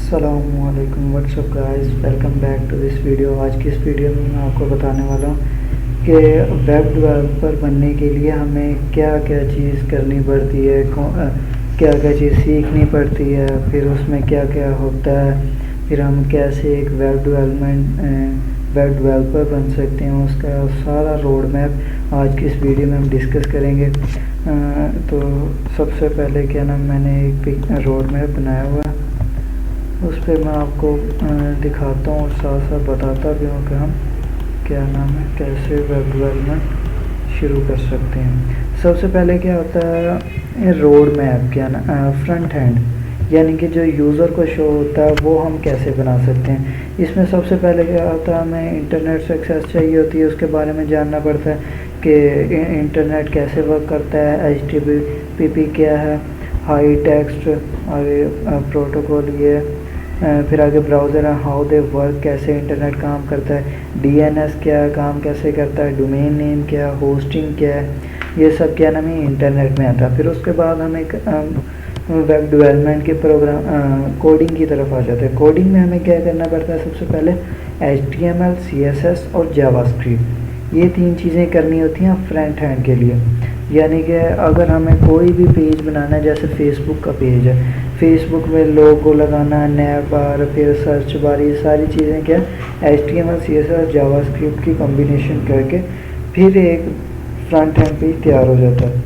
अस्सलामुअलैकुम what's up guys, welcome back to this video. आज की इस वीडियो में मैं आपको बताने वाला हूँ कि वेब डेवलपर बनने के लिए हमें क्या क्या चीज़ करनी पड़ती है, क्या क्या चीज़ सीखनी पड़ती है, फिर उसमें क्या क्या होता है, फिर हम कैसे एक वेब डेवलपर बन सकते हैं, उसका सारा रोड मैप आज की इस वीडियो में हम डिस्कस करेंगे। तो सबसे पहले क्या नाम, मैंने एक रोड मैप बनाया हुआ है, उस पर मैं आपको दिखाता हूँ और साथ साथ बताता भी हूँ कि हम क्या नाम है कैसे वेब डेवलपमेंट शुरू कर सकते हैं। सबसे पहले क्या होता है रोड मैप, क्या ना फ्रंट हैंड, यानी कि जो यूज़र को शो होता है वो हम कैसे बना सकते हैं। इसमें सबसे पहले क्या होता है, हमें इंटरनेट से एक्सेस चाहिए होती है, उसके बारे में जानना पड़ता है कि इंटरनेट कैसे वर्क करता है, HTTP क्या है, हाई टेक्स्ट आगे प्रोटोकॉल ये, फिर आगे ब्राउज़र है, हाउ दे वर्क, कैसे इंटरनेट काम करता है, DNS क्या है, काम कैसे करता है, डोमेन नेम क्या है, होस्टिंग क्या है, ये सब क्या नाम है इंटरनेट में आता है। फिर उसके बाद हम एक वेब डेवलपमेंट के प्रोग्राम कोडिंग की तरफ आ जाते हैं। कोडिंग में हमें क्या करना पड़ता है, सबसे पहले HTML, CSS और जावास्क्रिप्ट, ये 3 चीज़ें करनी होती हैं फ्रंट हैंड के लिए। यानी कि अगर हमें कोई भी पेज बनाना है, जैसे फेसबुक का पेज है, फेसबुक में लोगो लगाना है, नैव बार, फिर सर्च बार, ये सारी चीज़ें क्या HTML, CSS और जावास्क्रिप्ट की कॉम्बिनेशन करके फिर एक फ्रंट हैंड पेज तैयार हो जाता है।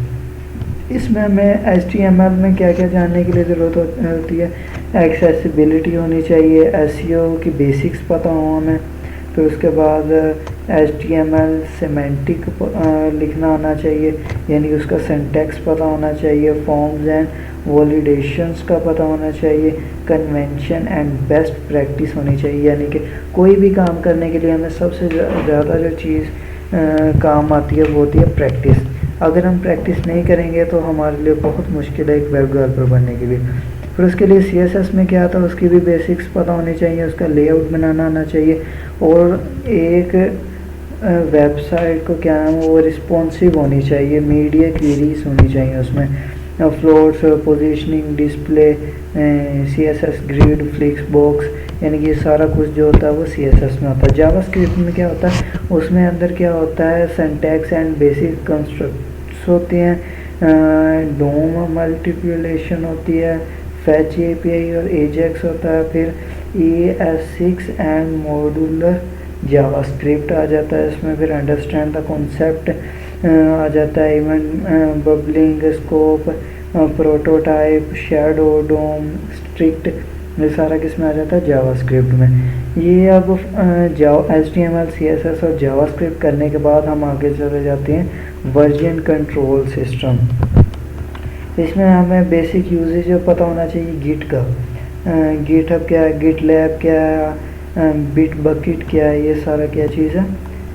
इसमें हमें HTML में क्या क्या जानने की लिए ज़रूरत होती है, एक्सेसिबिलिटी होनी चाहिए, SEO की बेसिक्स पता हो हमें, फिर उसके बाद HTML सिमेंटिक लिखना आना चाहिए, यानी उसका सिंटैक्स पता होना चाहिए, फॉर्म्स एंड वैलिडेशंस का पता होना चाहिए, कन्वेंशन एंड बेस्ट प्रैक्टिस होनी चाहिए। यानी कि कोई भी काम करने के लिए हमें सबसे ज़्यादा जो चीज़ काम आती है वो होती है प्रैक्टिस। अगर हम प्रैक्टिस नहीं करेंगे तो हमारे लिए बहुत मुश्किल है एक वेब डेवलपर बनने के लिए। फिर उसके लिए CSS में क्या आता है उसकी भी बेसिक्स पता होनी चाहिए, उसका लेआउट बनाना आना चाहिए, और एक वेबसाइट को क्या नाम वो रिस्पॉन्सिव होनी चाहिए, मीडिया क्वेरीज होनी चाहिए उसमें, floats, positioning, display, CSS grid, flix box, यानी कि ये सारा कुछ जो होता है वो CSS में होता है। जावास्क्रिप्ट में क्या होता है, उसमें अंदर क्या होता है सिंटैक्स एंड बेसिक कंस्ट्रक्ट्स होती हैं, डोम मल्टीप्लिकेशन होती है, फैच API और एजेक्स होता है, फिर ES6 एंड मॉड्यूलर जावास्क्रिप्ट आ जाता है इसमें, फिर अंडरस्टैंड द कॉन्सेप्ट आ जाता है, event bubbling, scope, prototype, shadow, DOM, strict, ये सारा किस में आ जाता है जावास्क्रिप्ट में। ये अब HTML, CSS और जावास्क्रिप्ट करने के बाद हम आगे चले जाते हैं वर्जन कंट्रोल सिस्टम। इसमें हमें बेसिक यूजेज पता होना चाहिए गिट का, गिटहब क्या है, गिटलैब क्या है, बिट बकेट क्या है, ये सारा क्या चीज़ है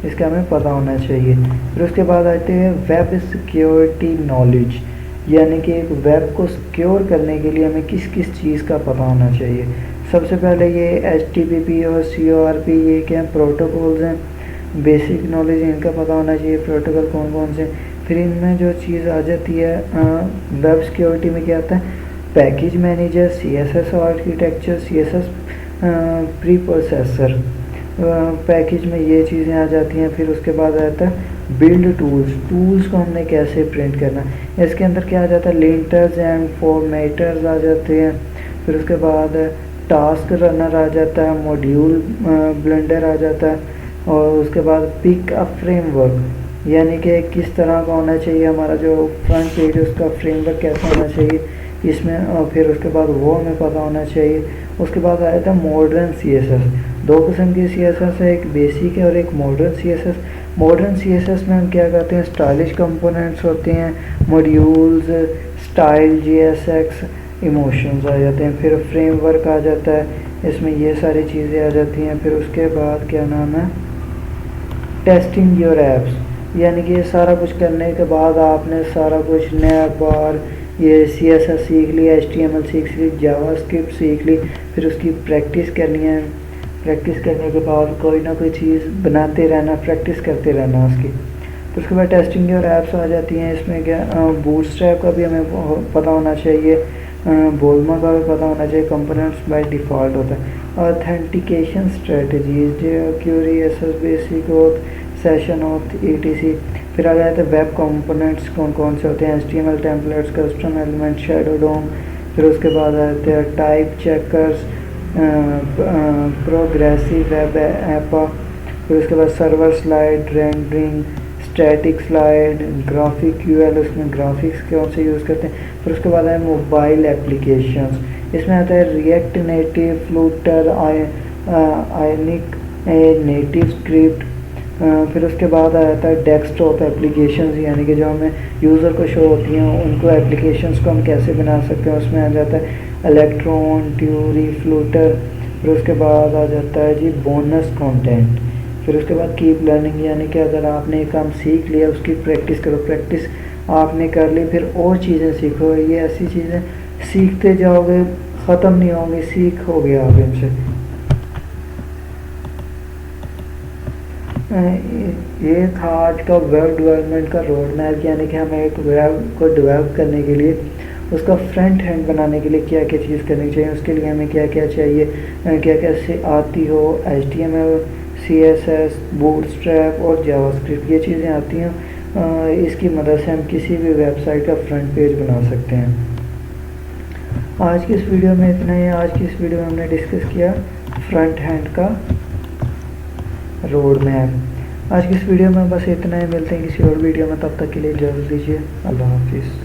इसका हमें पता होना चाहिए। फिर उसके बाद आते हैं वेब सिक्योरिटी नॉलेज, यानी कि एक वेब को सिक्योर करने के लिए हमें किस किस चीज़ का पता होना चाहिए। सबसे पहले ये HTTP और CORP, ये क्या प्रोटोकॉल्स हैं, बेसिक नॉलेज इनका पता होना चाहिए, प्रोटोकॉल कौन कौन से। फिर इनमें जो चीज़ आ जाती है वेब सिक्योरिटी में क्या आता है, package manager, CSS architecture, CSS pre processor, package में ये चीज़ें आ जाती हैं। फिर उसके बाद आता है बिल्ड टूल्स को हमने कैसे प्रिंट करना, इसके अंदर क्या आ जाता है, लिंटर्स एंड फॉर्मेटर्स आ जाते हैं। फिर उसके बाद टास्क रनर आ जाता है, मॉड्यूल ब्लेंडर आ जाता है, और उसके बाद पिक अ फ्रेमवर्क, यानी कि किस तरह का होना चाहिए हमारा जो फ्रंट पेज है उसका फ्रेमवर्क कैसा होना चाहिए इसमें, और फिर उसके बाद वो हमें पता होना चाहिए। उसके बाद आया था मॉडर्न CSS, 2 किस्म की CSS है, एक बेसिक है और एक मॉडर्न CSS। मॉडर्न CSS में हम क्या करते हैं, स्टाइलिश कंपोनेंट्स होते हैं, मॉड्यूल्स, स्टाइल, JSX, इमोशंस आ जाते हैं, फिर फ्रेमवर्क आ जाता है, इसमें ये सारी चीज़ें आ जाती हैं। फिर उसके बाद क्या नाम है, टेस्टिंग योर एप्स, यानी कि ये सारा कुछ करने के बाद आपने सारा कुछ नया बार ये CSS सीख ली, HTML सीख ली, जावास्क्रिप्ट सीख ली, फिर उसकी प्रैक्टिस करनी है। प्रैक्टिस करने के बाद कोई ना कोई चीज़ बनाते रहना, प्रैक्टिस करते रहना उसकी। तो उसके बाद टेस्टिंग और ऐप्स आ जाती हैं, इसमें क्या बूटस्ट्रैप का भी हमें पता होना चाहिए, बोलमा का भी पता होना चाहिए, कंपोनेंट्स बाय डिफ़ॉल्ट होता है। ऑथेंटिकेशन स्ट्रेटजीज, क्यूरीएस बेसिक होत, सेशन होत, etc। फिर आ जाते हैं वेब कंपोनेंट्स कौन कौन से होते हैं, HTML templates, custom element, shadow DOM. फिर उसके बाद आते हैं type checkers, progressive web app. फिर उसके बाद server slide, rendering, static slide, graphic UL, उसमें ग्राफिक्स कौन से यूज़ करते हैं। फिर उसके बाद है मोबाइल एप्लीकेशंस, इसमें आता है रिएक्ट नेटिव, फ्लूटर, आयनिक नेटिव स्क्रिप्ट। फिर उसके बाद आ जाता है डेस्कटॉप एप्लीकेशंस, यानी कि जो हमें यूज़र को शो होती हैं उनको एप्लीकेशंस को हम कैसे बना सकते हैं। उसमें आ जाता है इलेक्ट्रॉन, ट्यूरी, फ्लूटर। फिर उसके बाद आ जाता है जी बोनस कंटेंट। फिर उसके बाद कीप लर्निंग, यानी कि अगर आपने एक काम सीख लिया उसकी प्रैक्टिस करो, प्रैक्टिस आपने कर ली फिर और चीज़ें सीखो। ये ऐसी चीज़ें सीखते जाओगे, ख़त्म नहीं होंगी, सीखोगे आप इनसे। ये था आज का वेब डेवलपमेंट का रोड मैप, यानी कि हमें एक वेब को डेवलप करने के लिए उसका फ्रंट हैंड बनाने के लिए क्या क्या चीज़ करनी चाहिए, उसके लिए हमें क्या क्या चाहिए, क्या क्या से आती हो। HTML, CSS, बूटस्ट्रैप और जावास्क्रिप्ट, ये चीज़ें आती हैं। इसकी मदद से हम किसी भी वेबसाइट का फ्रंट पेज बना सकते हैं। आज की इस वीडियो में इतना ही। आज की इस वीडियो में हमने डिस्कस किया फ्रंट हैंड का रोड मैप। आज की इस वीडियो में बस इतना ही, मिलते हैं किसी और वीडियो में, तब तक के लिए इजाज़त दीजिए। अल्लाह हाफिज़।